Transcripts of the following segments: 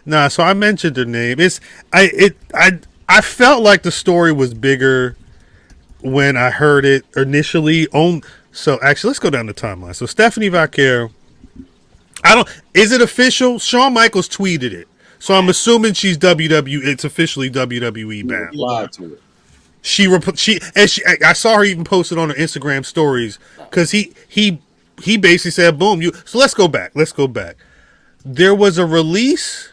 Nah, so I mentioned her name. I felt like the story was bigger when I heard it initially. So actually, let's go down the timeline. So Stephanie Vaquer, I don't. Is it official? Shawn Michaels tweeted it, so I'm assuming she's WWE. It's officially WWE bound. Lied to it. I saw her even posted on her Instagram stories because he basically said, "Boom, you." So let's go back. There was a release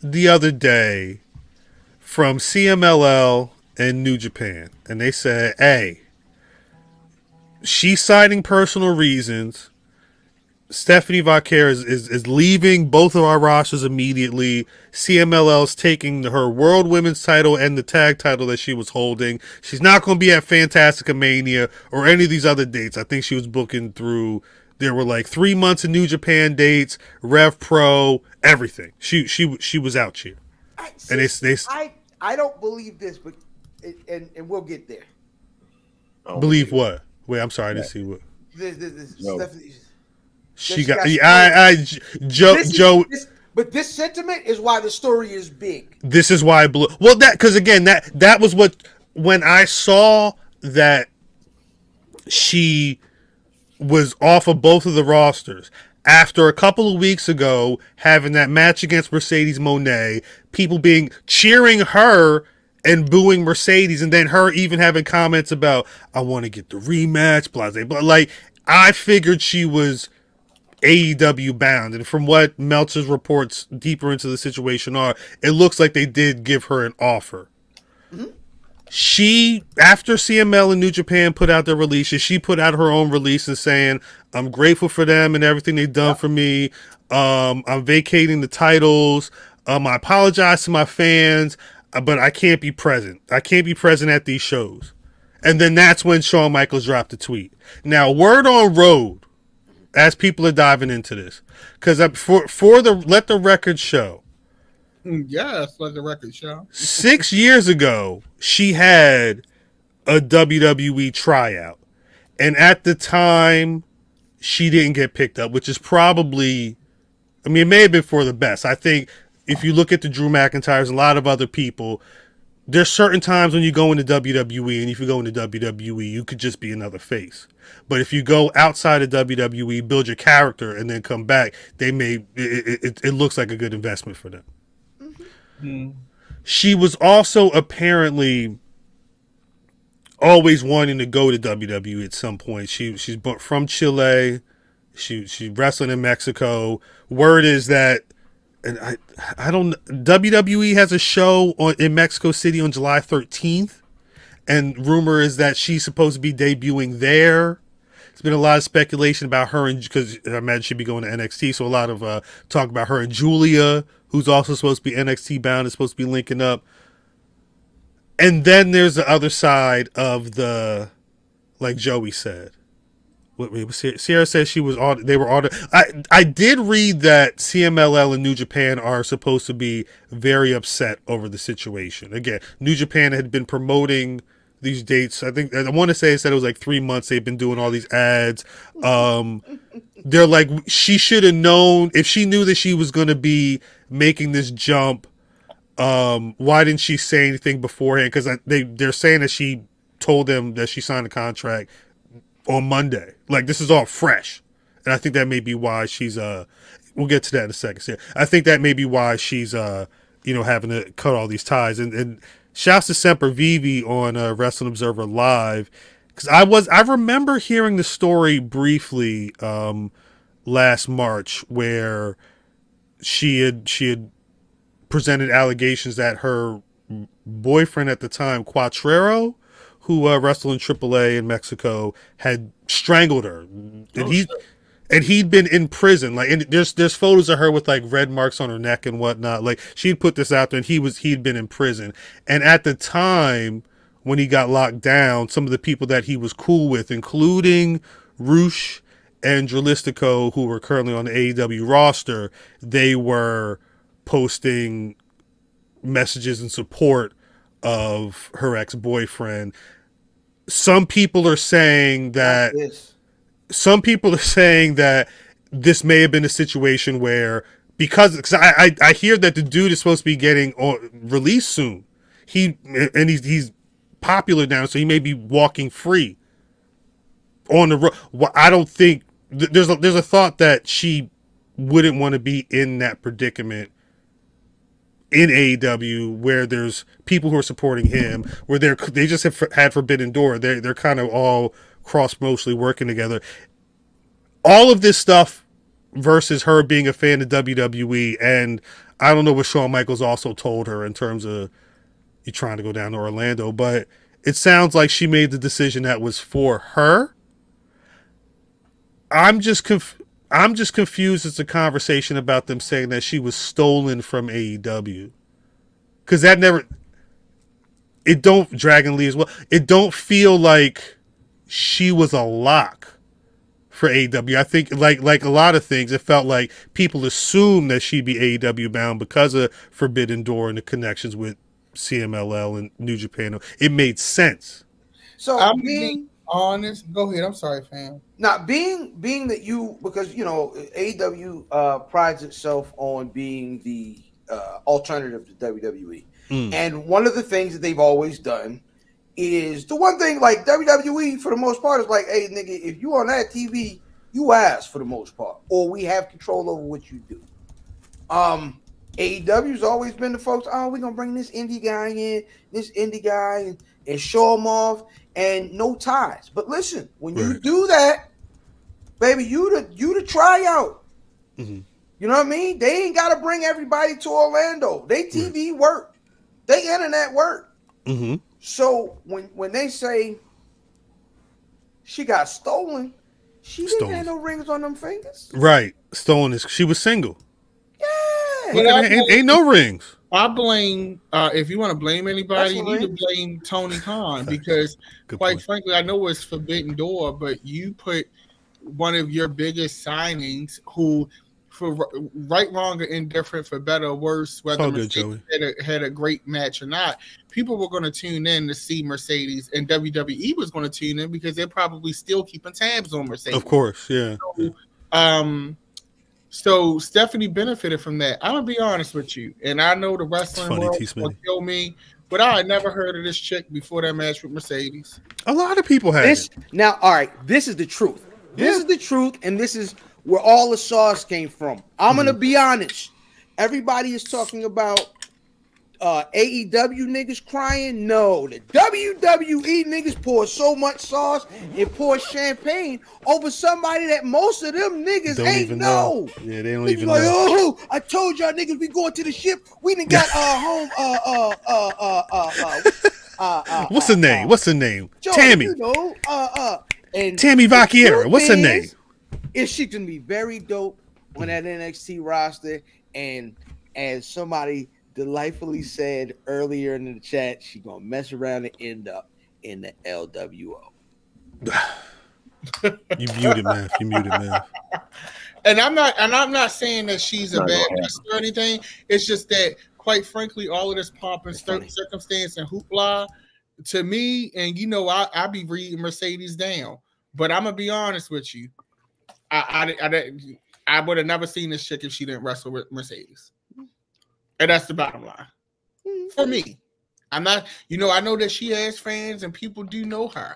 the other day from CMLL and New Japan, and they said, "Hey, she's citing personal reasons. Stephanie Vaquer is leaving both of our rosters immediately. CMLL is taking her World Women's title and the tag title that she was holding. She's not going to be at Fantastica Mania or any of these other dates. I think she was booking through. There were like 3 months of New Japan dates, Rev Pro, everything. She was out here." I don't believe this, but and we'll get there. Believe what? Wait, I'm sorry, I didn't see what. Stephanie, she got. Joe. But this sentiment is why the story is big. This is why I blew. Well, because again, that was what when I saw that she was off of both of the rosters after a couple of weeks ago having that match against Mercedes Moné, people cheering her and booing Mercedes, and then her even having comments about I want to get the rematch, blah blah blah. Like I figured she was AEW bound, and from what Meltzer's reports deeper into the situation are, it looks like they did give her an offer. Mm-hmm. She, after CML and New Japan put out their releases, she put out her own release and saying, "I'm grateful for them and everything they've done for me. I'm vacating the titles. I apologize to my fans, but I can't be present. I can't be present at these shows." And then that's when Shawn Michaels dropped the tweet. Now, word on road, as people are diving into this, because let the record show. Yes, let the record show. 6 years ago, she had a WWE tryout, and at the time, she didn't get picked up, which is probably, I mean, it may have been for the best. I think if you look at the Drew McIntyres and a lot of other people, there's certain times when you go into WWE, and if you go into WWE, you could just be another face. But if you go outside of WWE, build your character, and then come back, it looks like a good investment for them. Mm-hmm. She was also apparently always wanting to go to WWE at some point. She's from Chile. She's wrestling in Mexico. Word is that, and I don't. WWE has a show in Mexico City on July 13th, and rumor is that she's supposed to be debuting there. There's been a lot of speculation about her, and because I imagine she'd be going to NXT, so a lot of talk about her and Julia, who's also supposed to be NXT bound, is supposed to be linking up. And then there's the other side of the, like Joey said. Sierra said she was on. They were on. I did read that CMLL and New Japan are supposed to be very upset over the situation. Again, New Japan had been promoting these dates. I want to say it said it was like 3 months. They've been doing all these ads. They're like, she should have known, if she knew that she was going to be making this jump. Why didn't she say anything beforehand? Because they're saying that she told them that she signed a contract on Monday. Like, this is all fresh. And I think that may be why she's, we'll get to that in a second. So I think that may be why she's, having to cut all these ties. And shouts to Semper Vivi on Wrestling Observer Live. Because I remember hearing the story briefly last March where she had presented allegations that her boyfriend at the time, Quattrero, who wrestled in AAA in Mexico, had strangled her, and he'd been in prison. Like, and there's photos of her with like red marks on her neck and whatnot. Like, she'd put this out there, and he'd been in prison. And at the time when he got locked down, some of the people that he was cool with, including Roosh and Dralistico, who were currently on the AEW roster, they were posting messages in support of her ex-boyfriend. Some people are saying that this may have been a situation where, because I hear that the dude is supposed to be getting released soon. He's popular now, so he may be walking free on the road. I don't think there's a thought that she wouldn't want to be in that predicament in AEW, where there's people who are supporting him, where they just have had Forbidden Door. They're kind of all cross mostly working together. All of this stuff versus her being a fan of WWE, and I don't know what Shawn Michaels also told her in terms of you trying to go down to Orlando, but it sounds like she made the decision that was for her. I'm just confused. It's a conversation about them saying that she was stolen from AEW, because that never. It don't Dragon Lee as well. It don't feel like she was a lock for AEW. I think like a lot of things, it felt like people assumed that she'd be AEW bound because of Forbidden Door and the connections with CMLL and New Japan. It made sense. So I'm being honest. Go ahead. I'm sorry, fam. Now, being that you, because AEW prides itself on being the alternative to WWE, and one of the things that they've always done is the one thing, like WWE for the most part is like, hey nigga, if you on that TV, you ass for the most part, or we have control over what you do. AEW's always been the folks, oh, we're gonna bring this indie guy in, and show him off, and no ties. But listen, when you do that, baby, you the tryout. You know what I mean? They ain't gotta bring everybody to Orlando. They TV work, they internet work. So when they say she got stolen, she didn't have no rings on them fingers. Right, stolen is she was single. Yeah, ain't no rings. I blame, if you want to blame anybody, you need to blame Tony Khan, because quite frankly, I know it's Forbidden Door, but you put one of your biggest signings who, for right, wrong, or indifferent, for better or worse, whether Mercedes had a great match or not, people were going to tune in to see Mercedes, and WWE was going to tune in because they're probably still keeping tabs on Mercedes. Of course, yeah. So Stephanie benefited from that. I'm gonna be honest with you, and I know the wrestling world will kill me, but I had never heard of this chick before that match with Mercedes. A lot of people had this. Now, all right, this is the truth. This is the truth, and this is where all the sauce came from. I'm gonna be honest. Everybody is talking about AEW niggas crying. No, the WWE niggas pour so much sauce and pour champagne over somebody that most of them niggas don't ain't even know. Yeah, they don't niggas even like, know. oh, I told y'all niggas we going to the ship. We done got home. What's the name? What's the name? Joe, Tammy. You know, and Tammy Vaquer. What's her name? Is she gonna be very dope on that NXT roster? And as somebody delightfully said earlier in the chat, she gonna mess around and end up in the LWO. You muted, man. You muted, man. And I'm not saying that she's a bad wrestler or anything. It's just that, quite frankly, all of this pomp and circumstance and hoopla, to me, and I be reading Mercedes down. But I'm gonna be honest with you, I would have never seen this chick if she didn't wrestle with Mercedes. And that's the bottom line for me. I'm not, I know that she has fans and people do know her,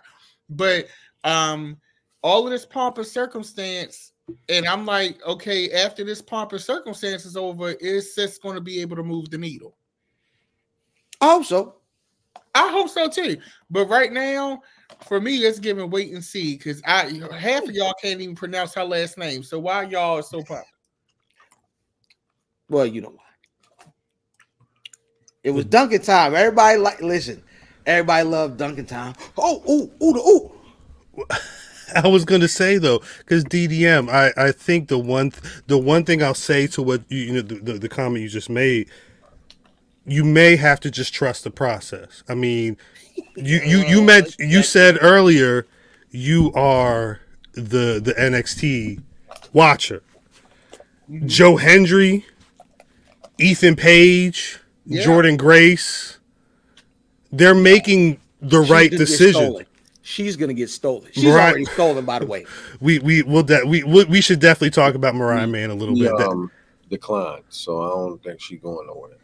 but all of this pomp and circumstance, and I'm like, okay, after this pomp and circumstance is over, is this going to be able to move the needle? I hope so. I hope so too. But right now, for me, it's giving wait and see, because half of y'all can't even pronounce her last name. So why y'all are so pumped? Well, you know why. It was Dunkin' time. Everybody listen. Everybody loved Dunkin' time. Oh. I was gonna say though, because DDM, I think the one thing I'll say to what the comment you just made, you may have to just trust the process. I mean, you said earlier you are the NXT watcher. Joe Hendry, Ethan Page, Jordan Grace, they're making the right decision. She's gonna get stolen. She's already stolen, by the way. We should definitely talk about Mariah Mann a little bit. declined. So I don't think she's going nowhere.